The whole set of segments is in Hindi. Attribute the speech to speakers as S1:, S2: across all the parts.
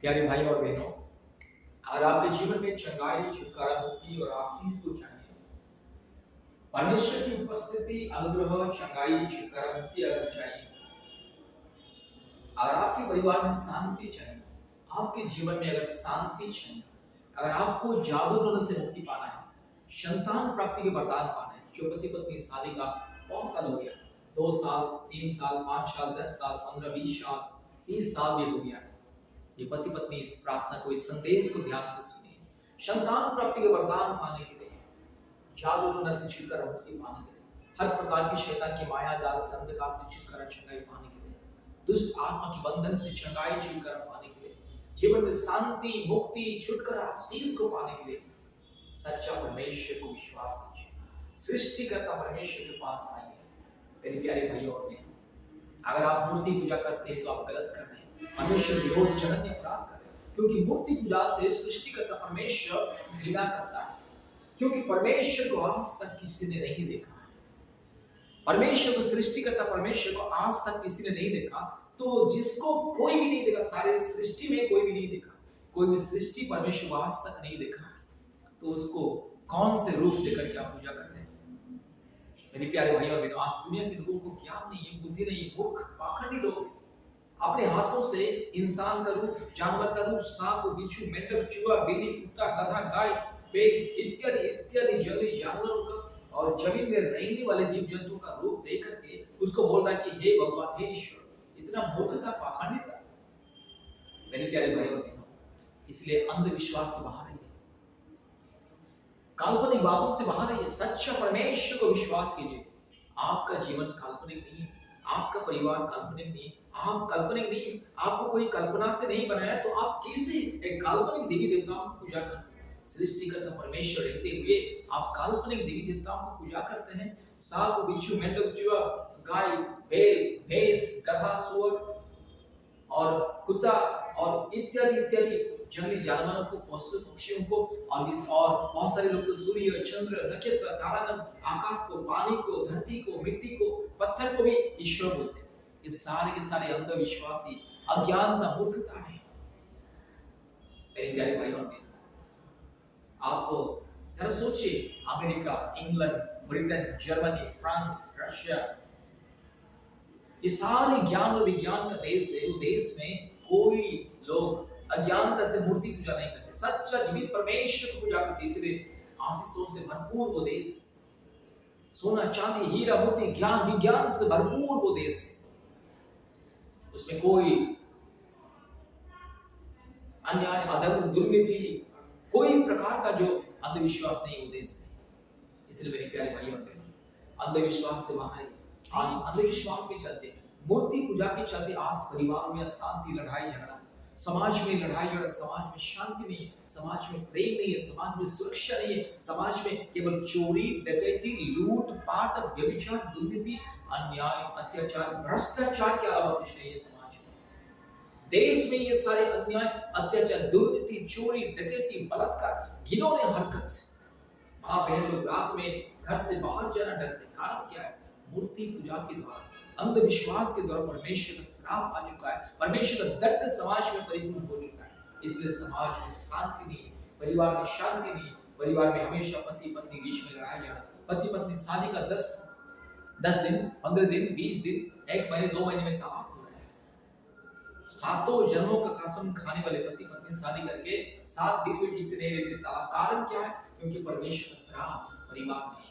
S1: प्यारे भाई और बहनों, अगर आपके जीवन में चंगाई, छुटकारा, मुक्ति और आशीष को चाहिए, परमेश्वर की उपस्थिति, अनुग्रह, चंगाई, छुटकारा, मुक्ति अगर चाहिए, अगर आपके परिवार में शांति चाहिए, आपके जीवन में अगर शांति चाहिए, अगर आपको जादू टोने से मुक्ति पाना है, संतान प्राप्ति के वरदान पाना है, जो पति पत्नी शादी का बहुत साल हो गया, 2 साल, 3 साल, 5 साल, 10 साल, 15, 20 साल, 30 साल भी हो गया, ये पति पत्नी इस प्रार्थना को, इस संदेश को ध्यान से सुनिए। संतान प्राप्ति के वरदान पाने के लिए, जादू टोना से छुटकारा, मुक्ति पाने के लिए, हर प्रकार की शैतान की माया जाल से, अंधकार से छुटकारा, चंगाई पाने के लिए, दुष्ट आत्मा के बंधन से चंगाई, छुटकारा पाने के लिए, जीवन में शांति, मुक्ति, छुटकारा, आशीष को पाने के लिए सच्चा परमेश्वर को विश्वास कीजिए। सृष्टिकर्ता परमेश्वर के पास आइए। मेरे प्यारे भाइयों और बहनों, अगर आप मूर्ति पूजा करते हैं तो आप गलत कर रहे हैं, परमेश्वर विरोध जघन्य अपराध कर रहे हैं, क्योंकि मूर्ति पूजा से सृष्टिकर्ता परमेश्वर घृणा करता है, क्योंकि परमेश्वर को आज तक किसी ने नहीं देखा। परमेश्वर को, सृष्टिकर्ता परमेश्वर को आज तक किसी ने नहीं देखा, तो जिसको कोई भी नहीं देखा, सारे सृष्टि में कोई भी नहीं देखा, कोई भी सृष्टि परमेश्वर को आज तक नहीं देखा, तो उसको कौन से रूप देकर के आप पूजा करते हैं? मेरे प्यारे भाई और बहनों, आज दुनिया के लोगों को ज्ञान नहीं है, बुद्धि नहीं है, मूर्ख पाखंडी लोग हैं। अपने हाथों से इंसान का रूप, जानवर का रूप, सांप, बिच्छू, मेंढक, चूहा, बिल्ली, कुत्ता, गधा, गाय, पेड़ इत्यादि इत्यादि जंगली जानवरों का और जमीन में रहने वाले जीव जंतु का रूप दे करके उसको बोल रहा है कि हे भगवान, हे ईश्वर। इतना मूर्खता, पाखंडिता। मेरे प्यारे भाई और बहनों, इसलिए अंधविश्वास से बाहर रहिए, काल्पनिक बातों से बाहर रहिए, सच्चा परमेश्वर को विश्वास कीजिए। आपका जीवन काल्पनिक नहीं है, आपका परिवार काल्पनिक नहीं है, आप काल्पनिक नहीं है, आपको कोई कल्पना से नहीं बनाया, तो आप कैसे एक काल्पनिक देवी देवताओं की पूजा करते हैं? सृष्टिकर्ता परमेश्वर रहते हुए आप काल्पनिक देवी देवताओं को पूजा करते हैं। सांप, बिच्छू, मेंढक, चूहा, गाय, बैल, भैंस, गधा, सुअर और कुत्ता और इत्यादि इत्यादि जंगली जानवरों को, पशु पक्षियों को, और बहुत सारे लोग तो सूर्य, चंद्र, नक्षत्र, तारागण, आकाश को, पानी को, धरती को, मिट्टी को, पत्थर को भी ईश्वर बोलते हैं। ये सारे के सारे अंधविश्वासी, अज्ञानता, मूर्खता है। मेरे प्यारे भाई और बहन, आपको जरा सोचिए, America, England, Britain, Germany, France, Russia, ये सारे ज्ञान और विज्ञान का देश है। उस देश में कोई लोग अज्ञानता से मूर्ति पूजा नहीं करते, सच्चा जीवित परमेश्वर को पूजा करते, इसलिए आशीषों से भरपूर वो देश, सोना, चांदी, हीरा, मोती, ज्ञान विज्ञान से भरपूर वो देश है। उसमें कोई अन्याय, अधर्म, दुर्नीति, कोई प्रकार का जो अंधविश्वास नहीं वो देश में। इसलिए मेरे प्यारे भाई और बहनों, अंधविश्वास से बाहर आइए। आज अंधविश्वास के चलते, मूर्ति पूजा के चलते आज परिवार में अशांति, लड़ाई झगड़ा, समाज में लड़ाई झगड़ा, समाज में शांति नहीं है, समाज में प्रेम नहीं है, समाज में सुरक्षा नहीं है, समाज में केवल चोरी, डकैती, लूट पाट, व्यभिचार, दुर्नीति, अन्याय, अत्याचार, भ्रष्टाचार के अलावा कुछ नहीं है समाज में। देश में ये सारे अन्याय, अत्याचार, दुर्नीति, चोरी, डकैती, बलात्कार, घिनौने हरकत, माँ बहन लोग रात में घर से बाहर जाना डरते। कारण क्या है? मूर्ति पूजा के द्वारा, अंधविश्वास के द्वारा परमेश्वर का श्राप आ चुका है, परमेश्वर का दंड समाज में परिपूर्ण हो चुका है। इसलिए समाज में शांति नहीं, परिवार में शांति नहीं, परिवार में हमेशा पति पत्नी बीच में लड़ाई झगड़ा, पति पत्नी शादी का 10 दिन, 15 दिन, 20 दिन, 1 महीने, 2 महीने में तलाक हो रहा है। 7 जन्मों का कसम खाने वाले पति पत्नी शादी करके 7 दिन भी ठीक से नहीं रहते, तलाक। कारण क्या है? क्योंकि परमेश्वर का श्राप परिवार में है।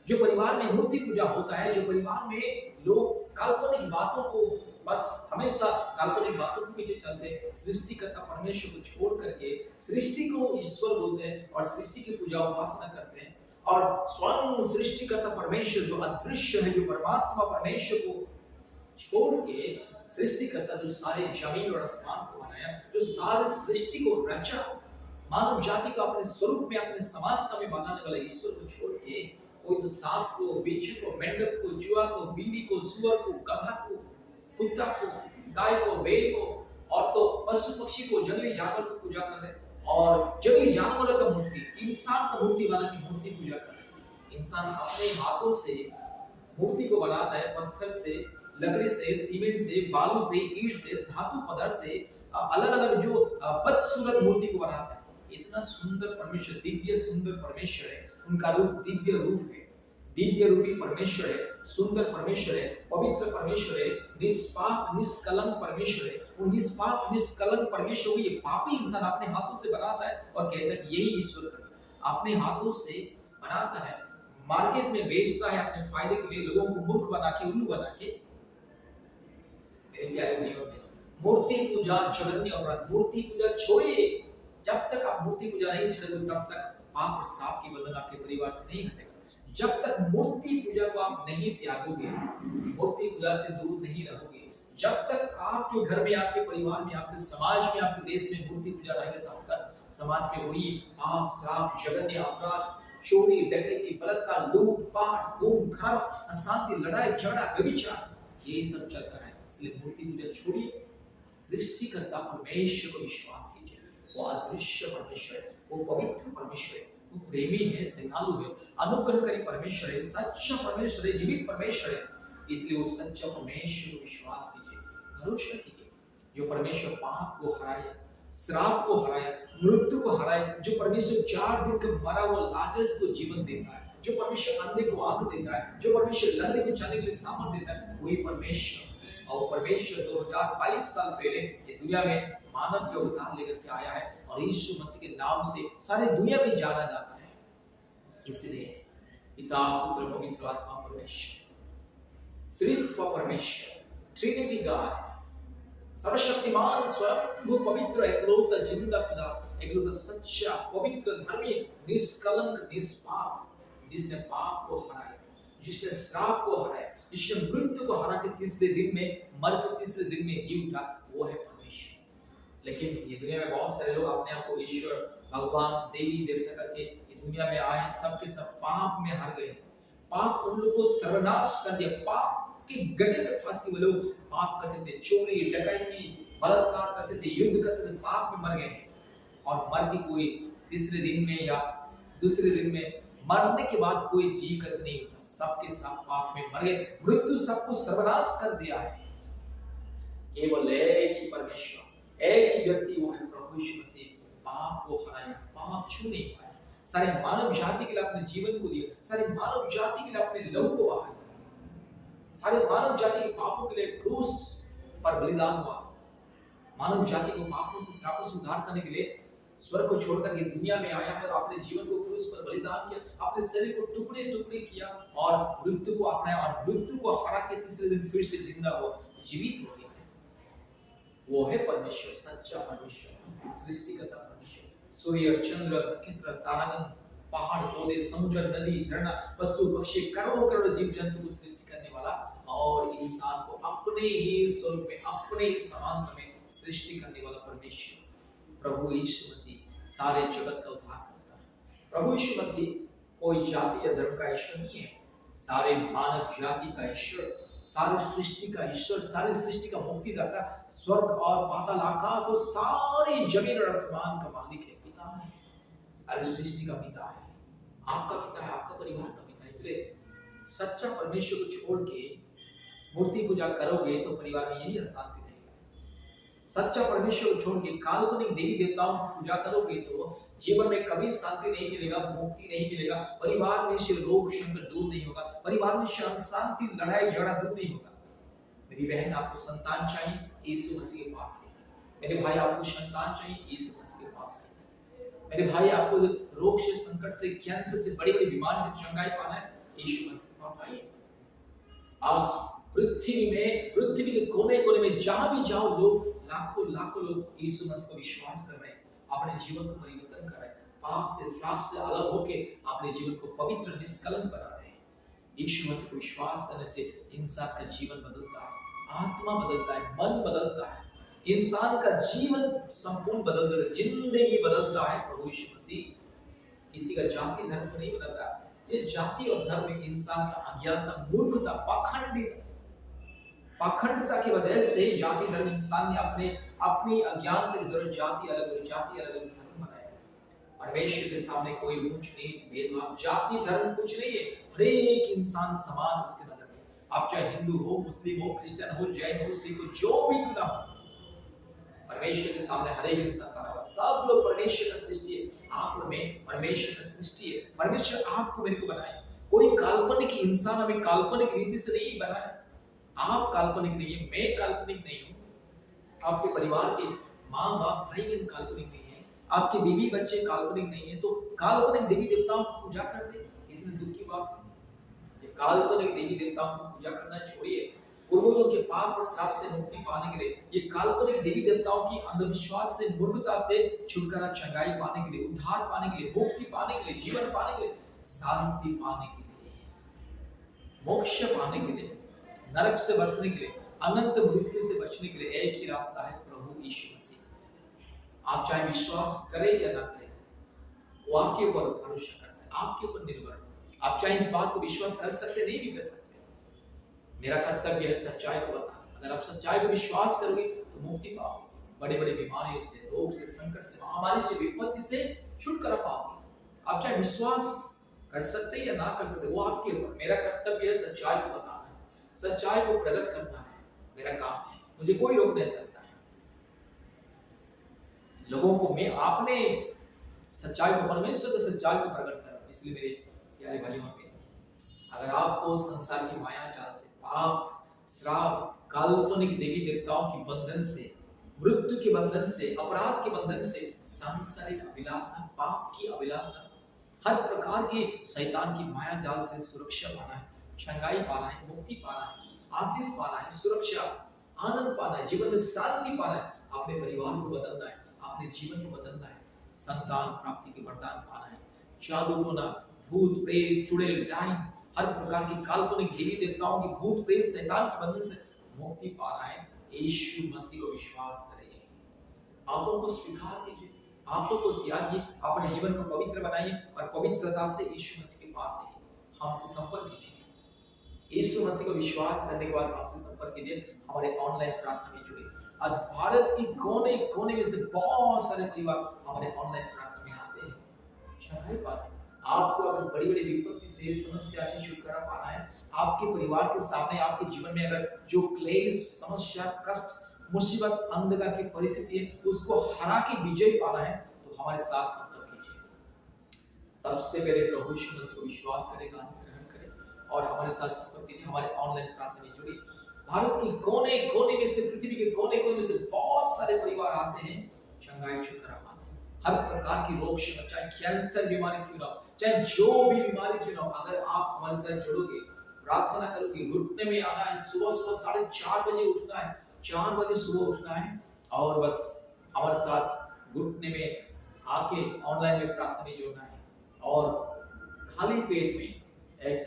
S1: जो परिवार में मूर्ति पूजा होता है, जो परिवार में लोग काल्पनिक बातों को, बस हमेशा काल्पनिक बातों के पीछे चलते हैं, सृष्टिकर्ता परमेश्वर को छोड़ करके सृष्टि को ईश्वर बोलते हैं और सृष्टि की पूजा उपासना करते हैं, और स्वयं सृष्टिकर्ता परमेश्वर जो अदृश्य है, जो परमात्मा परमेश्वर को छोड़ के सृष्टिकर्ता जो सारे जमीन और आसमान को बनाया, जो सारे सृष्टि को रचा, मानव जाति को अपने स्वरूप में, अपने समानता में बनाने वाला ईश्वर को छोड़ के कोई तो सांप को, बिच्छू को, मेंढक को, चूहा को, बिल्ली को, सुअर को, गधा को, कुत्ता को, गाय को, बैल को, और तो पशु पक्षी को, जंगली जानवर को पूजा कर रहे, और जंगली जानवरों का मूर्ति, इंसान का मूर्ति बना के मूर्ति पूजा कर रहे। इंसान अपने हाथों से मूर्ति को बनाता है, पत्थर से, लकड़ी से, सीमेंट से, बालू से, ईंट से, धातु पदार्थ से, अलग अलग जो बदसूरत मूर्ति को बनाता है। इतना सुंदर परमेश्वर, दिव्य सुंदर परमेश्वर है, उनका रूप दिव्य रूप है, दिव्य रूपी परमेश्वर है, सुंदर परमेश्वर है, पवित्र परमेश्वर है, निष्पाप निष्कलंक परमेश्वर है। वो निष्पाप निष्कलंक परमेश्वर को ये पापी इंसान अपने हाथों से बनाता है और कहता है यही ईश्वर का, अपने हाथों से बनाता है, मार्केट में बेचता है अपने फायदे के लिए, लोगों को मूर्ख बना के, उल्लू बना के। मेरे प्यारे भाइयों, मूर्ति पूजा जघन्य अपराध। मूर्ति पूजा छोड़िए, जब तक आप मूर्ति पूजा नहीं छोड़ोगे तब तक पाप और श्राप की बंधन आपके परिवार से नहीं हटेगा। जब तक मूर्ति पूजा को आप नहीं त्यागोगे, मूर्ति पूजा से दूर नहीं रहोगे, जब तक आपके घर में, आपके परिवार में, आपके समाज में, आपके देश में मूर्ति पूजा रहेगा, तब तक समाज में वही पाप श्राप जघन्य अपराध, चोरी डकैती बलात्कार लूट पाट खून खराबा अशांति लड़ाई झगड़ा व्यभिचार, ये सब चलता है। इसलिए मूर्ति पूजा छोड़िए, सृष्टिकर्ता परमेश्वर को विश्वास कीजिए। वो अदृश्य परमेश्वर है, वो पवित्र परमेश्वर है, वो प्रेमी है, दयालु है, अनुग्रहकारी परमेश्वर है, सच्चा परमेश्वर है, जीवित परमेश्वर है। इसलिए वो सच्चा परमेश्वर को विश्वास कीजिए, भरोसा कीजिए। जो परमेश्वर पाप को हराया, श्राप को हराया, मृत्यु को हराया, जो परमेश्वर 4 दिन के मरा हुआ लाजरस को जीवन देता है, जो परमेश्वर अंधे को आंख देता है, जो परमेश्वर लंगड़े को चलने के लिए सामर्थ देता है, वही परमेश्वर। और परमेश्वर 2022 साल पहले ये दुनिया में मानव के अवतार लेकर के आया है और यीशु मसीह के नाम से सारी दुनिया में जाना जाता है। इसलिए पिता पुत्र पवित्र आत्मा परमेश्वर, त्रित्व परमेश्वर, ट्रिनिटी गॉड, सर्वशक्तिमान स्वयं वो पवित्र एकलौता जिंदा खुदा, एकलौता सच्चा पवित्र धर्मी निष्कलंक निष्पाप, जिसने पाप को हराया, जिसने श्राप को हराया, जिसने मृत्यु को हरा के तीसरे दिन में मर के तीसरे दिन में जी उठा, वो है परमेश्वर। लेकिन ये दुनिया में बहुत सारे लोग अपने आप को ईश्वर भगवान देवी देवता करके ये दुनिया में आए, सबके सब पाप में हार गए। पाप उन लोगों को सर्वनाश कर दिया, पाप के गड्ढे में फंस गए। लोग पाप करते थे, चोरी डकैती बलात्कार करते थे, युद्ध करते थे, पाप में मर गए। और मर के कोई तीसरे दिन में या दूसरे दिन में मरने के बाद कोई जी कर नहीं होता, सबके सब पाप में मर गए। मृत्यु सबको सर्वनाश कर दिया है। केवल एक ही परमेश्वर, एक ही व्यक्ति, वो है प्रभु यीशु मसीह, पाप को हराया, पाप छू नहीं पाया, सारे मानव जाति के लिए अपने जीवन को दिया, सारे मानव जाति के लिए अपने लहू को बहाया, सारे मानव जाति के पापों के लिए क्रूस पर बलिदान हुआ। मानव जाति को पापों से श्रापों से उद्धार करने के लिए स्वर्ग को छोड़कर इस दुनिया में आया है और अपने जीवन को क्रूस पर बलिदान किया, अपने शरीर को टुकड़े टुकड़े किया और मृत्यु को अपनाया और मृत्यु को हरा के तीसरे दिन फिर से जिंदा हुआ, जीवित हो गया है। वो है परमेश्वर, सच्चा परमेश्वर, सृष्टिकर्ता परमेश्वर। सूर्य चंद्र नक्षत्र तारागण पहाड़ पौधे समुद्र नदी झरना पशु पक्षी करोड़ों करोड़ों जीव जंतु को सृष्टि करने वाला और इंसान को अपने ही स्वरूप में, अपने ही समानता में सृष्टि करने वाला परमेश्वर प्रभु यीशु मसीह सारे जगत का उद्धार करता है। प्रभु यीशु मसीह कोई जाति या धर्म का ईश्वर नहीं है, सारे मानव जाति का ईश्वर, सारी सृष्टि का ईश्वर, सारी सृष्टि का मुक्तिदाता, स्वर्ग और पाताल आकाश और सारी जमीन और आसमान का मालिक है, पिता है, सारी सृष्टि का पिता है, आपका पिता है, आपका परिवार का पिता है। इसलिए सच्चा परमेश्वर को छोड़ के मूर्ति पूजा करोगे तो परिवार में यही अशांति। सच्चा परमेश्वर को छोड़ के काल्पनिक देवी देवताओं की पूजा करोगे तो जीवन में कभी शांति नहीं मिलेगा, मुक्ति नहीं मिलेगा, परिवार में से रोग संकट दूर नहीं होगा, परिवार में से अशांति लड़ाई झगड़ा दूर नहीं होगा। मेरी बहन, आपको संतान चाहिए, यीशु मसीह के पास है। मेरे भाई, आपको संतान चाहिए, यीशु मसीह के पास है। मेरे भाई, आपको रोग से संकट से कैंसर से बड़ी बड़ी बीमारी से चंगाई पाना है, यीशु मसीह के पास आइए। आज पृथ्वी के कोने कोने में जहां भी जाओ, लोग लाखों लाखों लोग यीशु मसीह को विश्वास कर रहे हैं, अपने जीवन को परिवर्तन कर रहे हैं, पाप से श्राप से अलग होके अपने जीवन को पवित्र निष्कलंक बना रहे हैं। यीशु मसीह को विश्वास करने से इंसान का जीवन बदलता है, आत्मा बदलता है, मन बदलता है, इंसान का जीवन संपूर्ण बदलता है, जिंदगी बदलता है। प्रभु यीशु मसीह किसी का जाति धर्म को नहीं बदलता। ये जाति और धर्म इंसान का अज्ञानता, मूर्खता, पाखंडता की वजह से जाति धर्म इंसान ने अपनी अज्ञानता के द्वारा जाति अलग धर्म बनाया। परमेश्वर के सामने कोई ऊंच नीच भेदभाव जाति धर्म कुछ नहीं है, हर एक इंसान समान उसके नजर में। आप चाहे हिंदू हो, मुस्लिम हो, क्रिश्चियन हो, जैन हो, सिख हो, जो भी क्यों ना हो, परमेश्वर के सामने हर एक इंसान खड़ा हुआ, सब लोग परमेश्वर का सृष्टि है, आप और मैं परमेश्वर का सृष्टि है। परमेश्वर आपको मेरे को बनाया, कोई काल्पनिक इंसान हमें काल्पनिक रीति से नहीं बनाया। आप काल्पनिक नहीं है, मैं काल्पनिक नहीं हूँ, आपके परिवार के माँ बाप भाई बहन काल्पनिक नहीं है, आपके बीवी बच्चे काल्पनिक नहीं है, तो काल्पनिक देवी देवताओं की पूजा कर दे, इतनी दुख की बात है। ये काल्पनिक देवी देवताओं की पूजा करना छोड़िए, पूर्वजों के पाप और श्राप से मुक्ति पाने के लिए, ये काल्पनिक देवी देवताओं की अंधविश्वास से, मूर्खता से छुटकारा, चंगाई पाने के लिए, उद्धार पाने के लिए, मुक्ति पाने के लिए, जीवन पाने के लिए, शांति पाने के लिए, मोक्ष पाने के लिए, नरक से बचने के लिए, अनंत मृत्यु से बचने के लिए एक ही रास्ता है, प्रभु यीशु मसीह। आप चाहे विश्वास करें या ना करें, वो आपके ऊपर भरोसा करता है, आपके ऊपर निर्भर है। आप चाहे इस बात को विश्वास कर सकते नहीं भी कर सकते, मेरा कर्तव्य है सच्चाई को बताना। अगर आप सच्चाई को विश्वास करोगे तो मुक्ति पाओगे, बड़े बड़े बीमारियों से, रोग से, संकट से, महामारी से, विपत्ति से छुटकारा पाओगे। आप चाहे विश्वास कर सकते या ना कर सकते, वो आपके ऊपर। मेरा कर्तव्य है सच्चाई को बताना है, सच्चाई को प्रकट करना है, मेरा काम है, मुझे कोई रोक नहीं सकता है। लोगों को मैं आपने सच्चाई को, परमेश्वर की सच्चाई को प्रकट करा। इसलिए मेरे प्यारे भाइयों और बहनों, अगर आपको संसार की माया जाल से, पाप, श्राप, काल्पनिक देवी देवताओं के बंधन से, मृत्यु के बंधन से, अपराध के बंधन से, सांसारिक अभिलाषा, पाप की अभिलाषा, हर प्रकार के शैतान की माया जाल से सुरक्षा पाना है, चंगाई पाना है, मुक्ति पाना है, आशीष पाना है, सुरक्षा, आनंद पाना है, जीवन में शांति पाना है, अपने परिवार को बदलना है, अपने जीवन को बदलना है, संतान प्राप्ति के वरदान पाना है, जादू टोना, भूत प्रेत, चुड़ैल, डायन, हर प्रकार की काल्पनिक देवी देवताओं की, भूत प्रेत, शैतान के बंधन से मुक्ति पाना है। यीशु मसीह को विश्वास करिए, पापों को स्वीकार कीजिए, पापों को त्यागिए, अपने जीवन को पवित्र बनाइए और पवित्रता से यीशु मसीह के पास आइए, हमसे संपर्क कीजिए। यीशु मसीह को विश्वास करने के बाद हमसे संपर्क कीजिए, हमारे ऑनलाइन प्रार्थना में जुड़िए। आज भारत की कोने कोने में से बहुत सारे परिवार हमारे ऑनलाइन प्रार्थना में आते हैं, शायद बात है। आपको अगर बड़ी बड़ी विपत्ति से, समस्या से छुटकारा पाना है, आपके परिवार के सामने, आपके जीवन में अगर जो क्लेश, समस्या, कष्ट, मुसीबत, अंधकार की परिस्थिति है, उसको हरा के विजय पाना है, तो हमारे साथ संपर्क कीजिए। सबसे पहले प्रभु यीशु मसीह को विश्वास करें, ग्रहण करें और हमारे साथ संपर्क कीजिए, हमारे ऑनलाइन प्रार्थना में जुड़िए। भारत की कोने कोने में से, पृथ्वी के कोने कोने में से बहुत सारे परिवार आते हैं, चंगाई छुटकारा पाते हैं, हर प्रकार की रोग शिकन, चाहे कैंसर बीमारी क्यों ना हो, चाहे जो भी बीमारी क्यों ना हो, अगर आप हमारे साथ जुड़ोगे, प्रार्थना करोगे, घुटने में आना है, सुबह सुबह 4:30 बजे उठना है, 4 बजे सुबह उठना है और बस हमारे साथ घुटने में आके ऑनलाइन में प्रार्थना में जुड़ना है और खाली पेट में एक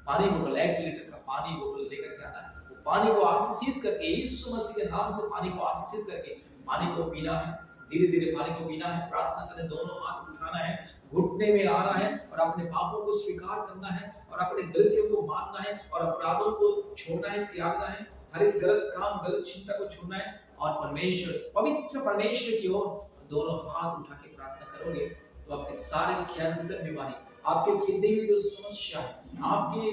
S1: पानी बोतल, 1 लीटर का पानी बोतल लेकर के आना है। तो पानी को आशीषित करके, यीशु मसीह के नाम से पानी को आशीषित करके पानी को पीना है, धीरे धीरे पानी को पीना है, प्रार्थना करने, दोनों हाथ उठाना है, घुटने में आना है और अपने पापों को स्वीकार करना है और अपने गलतियों को मानना है और अपराधों को छोड़ना है, त्यागना है, हर एक गलत काम, गलत चिंता को छोड़ना है और परमेश्वर, पवित्र परमेश्वर की ओर दोनों हाथ उठा के प्रार्थना करोगे तो आपके सारे कैंसर बीमारी, आपके किडनी में जो समस्या है, आपके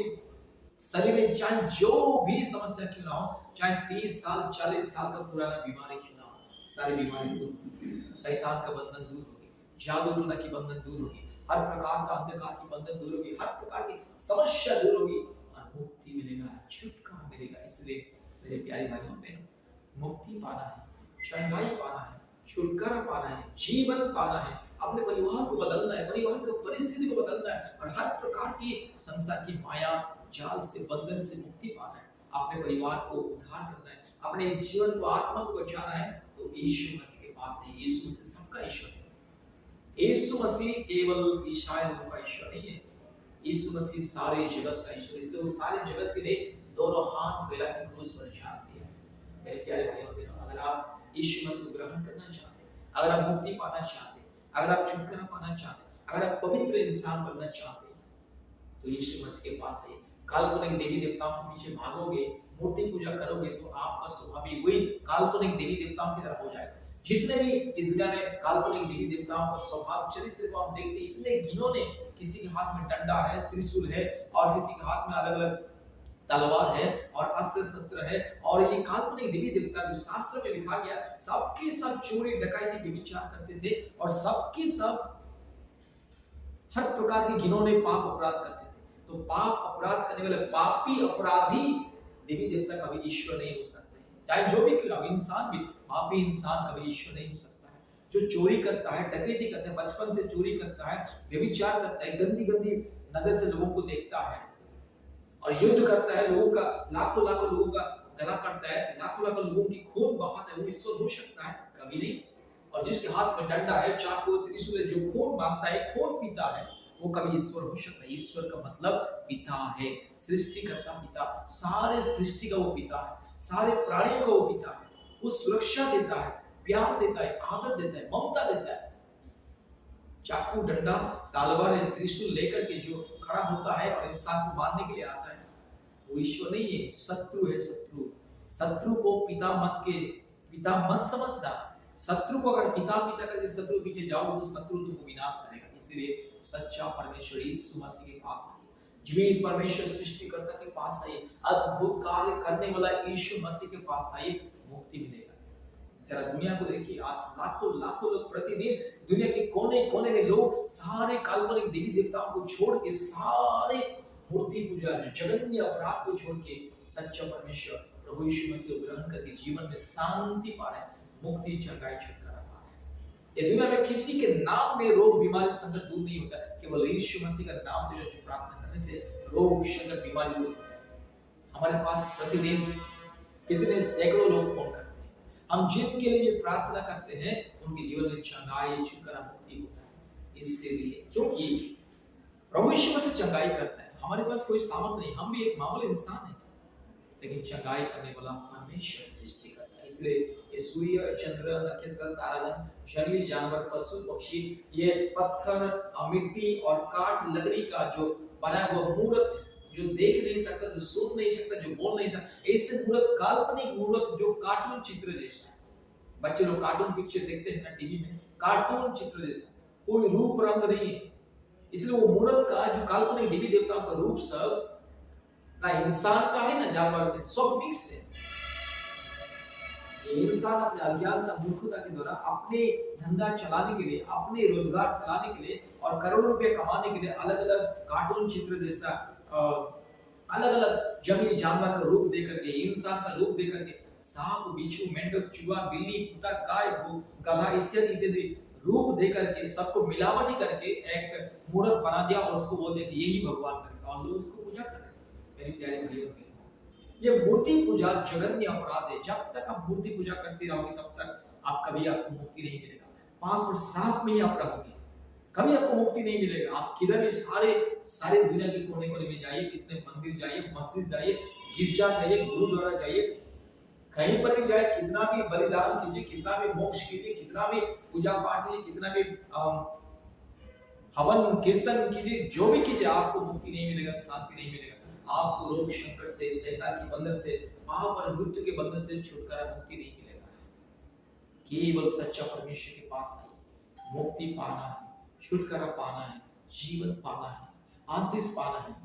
S1: शरीर में चाहे जो भी समस्या क्यों ना हो, चाहे 30 साल 40 साल का पुराना बीमारी क्यों ना हो, सारी बीमारी दूर होगी, शैतान का बंधन दूर होगी, जादू टोना की बंधन दूर होगी, हर प्रकार का अंधकार की बंधन दूर होगी, हर प्रकार की समस्या दूर होगी और मुक्ति मिलेगा, छुटकारा मिलेगा। इसलिए मेरे प्यारे भाइयों बहनों, मुक्ति पाना है, चंगाई पाना है, छुटकारा पाना है, जीवन पाना है, अपने परिवार को बदलना है, परिवार की परिस्थिति को बदलना है और हर प्रकार की संसार की माया जाल से, बंधन से मुक्ति पाना है, अपने परिवार को उद्धार करना है, अपने जीवन को, आत्मा को बचाना है, तो यीशु मसीह के पास है। यीशु मसीह सबका ईश्वर है, यीशु मसीह केवल ईसाई लोगों का ईश्वर नहीं है, यीशु मसीह सारे जगत का ईश्वर, इसलिए वो सारे जगत के लिए दोनों हाथ फैला कर क्रूस पर जान दिया। मेरे प्यारे भाइयों और बहनों, अगर आप यीशु मसीह को ग्रहण करना चाहते हैं, अगर आप मुक्ति पाना चाहते हैं, अगर आप छुटकारा पाना चाहते हैं, अगर आप पवित्र इंसान बनना चाहते हैं, तो यीशु मसीह के पास है। काल्पनिक देवी देवताओं के पीछे भागोगे, मूर्ति पूजा करोगे, तो आपका स्वभाव भी वही काल्पनिक देवी देवताओं की तरह हो जाएगा। जितने भी इस दुनिया में काल्पनिक देवी देवताओं का स्वभाव, चरित्र को आप देखते हैं, इतने घिनौने, किसी के हाथ में डंडा है, त्रिशूल है और किसी के हाथ में अलग अलग तलवार है और अस्त्र शस्त्र है, और ये काल्पनिक देवी देवता जो शास्त्र में लिखा गया, सबके सब चोरी डकैती व्यभिचार करते थे, और सबके सब हर प्रकार के घिनौने पाप अपराध करते थे। तो पाप अपराध करने वाले पापी अपराधी देवी देवता कभी ईश्वर नहीं हो सकते, चाहे जो भी क्यों इंसान भी, पापी इंसान कभी ईश्वर नहीं हो सकता है। जो चोरी करता है, डकैती करता है, बचपन से चोरी करता है, व्यभिचार करता है, गंदी गंदी नजर से लोगों को देखता है और युद्ध करता है, लोगों का लाखों लाखों लोगों का गला काटता है, लाखों लाखों लोगों की खून बहाता है, वो ईश्वर हो सकता है? कभी नहीं। और जिसके हाथ में डंडा है, चाकू, त्रिशूल है, जो खून मांगता है, खून पीता है, वो कभी ईश्वर हो सकता है? ईश्वर का मतलब पिता है, सृष्टिकर्ता पिता, सारे सृष्टि का वो पिता है, सारे प्राणियों का वो पिता है। वो सुरक्षा देता है, प्यार देता है, आदर देता है, ममता देता है। चाकू, डंडा, तलवार, त्रिशूल लेकर के जो खड़ा होता है और इंसान को मारने के लिए आता है, वो ईश्वर नहीं है, शत्रु है। शत्रु को पिता मत समझना। शत्रु को अगर पिता करके शत्रु पीछे जाओगे तो शत्रु तुमको विनाश करेगा। इसलिए सच्चा परमेश्वर यीशु मसीह के पास आइए, जीवित परमेश्वर सृष्टिकर्ता के पास आइए, अद्भुत कार्य करने वाला यीशु मसीह के पास आइए, मुक्ति मिलेगा। जरा दुनिया को देखिए, आज लाखों लाखों लोग प्रतिदिन दुनिया के कोने कोने में लोग सारे काल्पनिक देवी देवताओं को छोड़ के, सारे मूर्ति पूजा, जो जघन्य अपराध को छोड़ के सच्चा परमेश्वर प्रभु यीशु मसीह को ग्रहण करके जीवन में शांति पा रहे हैं, मुक्ति, चंगाई, छुटकारा पा रहे हैं। ये दुनिया में किसी के नाम में रोग, बीमारी, संकट दूर नहीं होता, केवल यीशु मसीह का नाम लेकर प्रार्थना करने से रोग, संकट, बीमारी दूर होता है। हमारे पास प्रतिदिन कितने सैकड़ों लोग फोन करते हैं, हम जिनके लिए प्रार्थना करते हैं उनके जीवन में चंगाई, छुटकारा, मुक्ति होता है। इसलिए क्योंकि प्रभु यीशु मसीह चंगाई करता है, हमारे पास कोई सामर्थ नहीं, हम भी एक मामूली इंसान हैं, लेकिन चंगाई करने वाला परमेश्वर सृष्टि करता है। इसलिए ये सूर्य, चंद्र, नक्षत्र, तारागण, जंगली जानवर, पशु, पक्षी, ये पत्थर, मिट्टी और काठ, लकड़ी का जो बना हुआ मूर्त, जो देख नहीं सकता, जो सुन नहीं सकता, जो बोल नहीं सकता, ऐसे मूर्त, काल्पनिक मूर्त जो कार्टून चित्र जैसा है। बच्चे लोग कार्टून पिक्चर देखते हैं ना टीवी में, कार्टून चित्र जैसा, कोई रूप रंग नहीं है। इसलिए वो मूर्त का जो काल्पनिक देवी देवताओं का रूप सब ना इंसान का है ना जानवर का, सब मिक्स है। इंसान अपने अज्ञानता, मूर्खता के द्वारा अपने धंधा चलाने के लिए, अपने रोजगार चलाने के लिए और करोड़ों रुपए कमाने के लिए अलग अलग कार्टून चित्र जैसा अलग अलग जंगली जानवर का रूप देकर के, इंसान का रूप देकर के, सांप, बिच्छू, मेंढक, चूहा, बिल्ली, कुत्ता, गाय, गधा इत्यादि इत्यादि रूप देकर के सबको मिलावटी करके एक मूर्त बना दिया और उसको बोल दिया कि यही भगवान करेगा, और लोग उसको पूजा कर रहे हैं। मेरी प्यारी भाइयों बहनों, ये मूर्ति पूजा जघन्य अपराध है। जब तक आप मूर्ति पूजा करते रहोगे तब तक आपको मुक्ति नहीं मिलेगा। पाप और श्राप में ही आप रहोगे, कभी आपको मुक्ति नहीं मिलेगा। आप किधर भी सारे दुनिया के कोने कोने में जाइए, कितने मंदिर जाइए, मस्जिद जाइए, गिरजा जाइए, गुरुद्वारा जाइए, कहीं पर भी जाए, कितना भी बलिदान कीजिए, कितना भी मोक्ष कीजिए, कितना भी पूजा पाठ कीजिए, कितना भी हवन कीर्तन कीजिए, जो भी कीजिए, आपको मुक्ति नहीं मिलेगा, शांति नहीं मिलेगा। आपको रोग, संकट से, शैतान के बंधन से, पाप और मृत्यु के बंधन से छुटकारा, मुक्ति नहीं मिलेगा। केवल सच्चा परमेश्वर के पास आइए, मुक्ति पाना है, छुटकारा पाना है, जीवन पाना है, आशीष पाना है,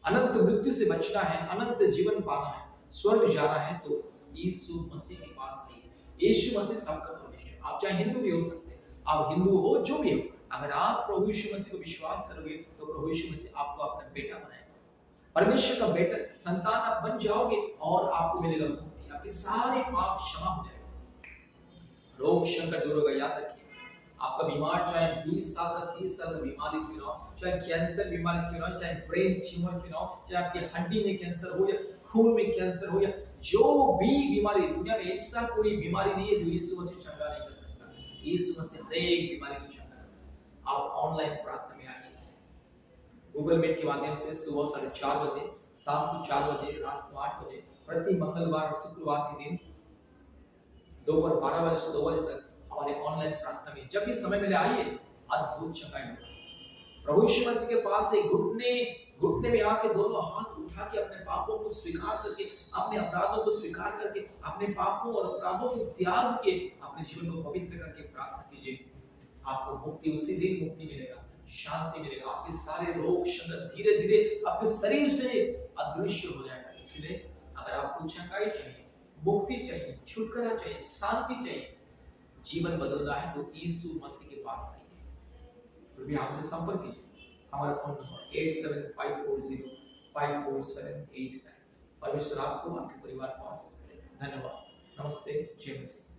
S1: अनंत मृत्यु से बचना है, अनंत जीवन पाना है, स्वर्ग जाना है, तो यीशु मसीह के पास आइए। यीशु मसीह सबका परमेश्वर। आप चाहे हिंदू भी हो सकते हैं, आप हिंदू हो, जो भी हो, अगर आप प्रभु यीशु मसीह को विश्वास करोगे तो प्रभु यीशु मसीह आपको अपना बेटा बनाएगा, परमेश्वर का बेटा, संतान आप बन जाओगे और आपको मिलेगा मुक्ति, आपके सारे पाप क्षमा हो जाएंगे, रोग, संकट दूर होगा। याद रखिए, आपका बीमार चाहे 20 साल का, 30 साल का बीमारी क्यों ना हो, चाहे कैंसर बीमारी क्यों ना हो, चाहे ब्रेन ट्यूमर क्यों ना हो, चाहे आपकी हड्डी में कैंसर हो या खून में कैंसर हो, या जो भी बीमारी, दुनिया में ऐसा कोई बीमारी नहीं है जो यीशु मसीह चंगा नहीं कर सकता। यीशु मसीह हर एक बीमारी को चंगा करता है। आप ऑनलाइन प्रार्थना में आइए, गूगल मीट के माध्यम से सुबह 4:30 बजे, शाम को 4 बजे, रात को 8 बजे, प्रति मंगलवार और शुक्रवार के दिन दोपहर 12 बजे से 2 बजे तक हमारे ऑनलाइन प्रार्थना में जब भी समय मिले आइए, अद्भुत चंगाई होगा। प्रभु यीशु मसीह के पास एक घुटने में आके दोनों हाथ उठा के अपने पापों को स्वीकार करके, अपने अपराधों को स्वीकार करके, अपने पापों और अपराधों को त्याग के अपने जीवन को पवित्र करके प्रार्थना कीजिए। आपको मुक्ति, उसी दिन मुक्ति मिलेगा, शांति मिलेगा, आपके सारे रोग, संकट धीरे धीरे आपके शरीर से अदृश्य हो जाएगा। इसलिए अगर आपको चंगाई चाहिए, मुक्ति चाहिए, छुटकारा चाहिए, शांति चाहिए, जीवन बदलना है तो यीशु मसीह के पास आइए। कृपया हमसे संपर्क कीजिए। हमारा फोन नंबर 8754054789। परमेश्वर आपको आपके परिवार को आशीष करे। धन्यवाद। नमस्ते। जय मसीह।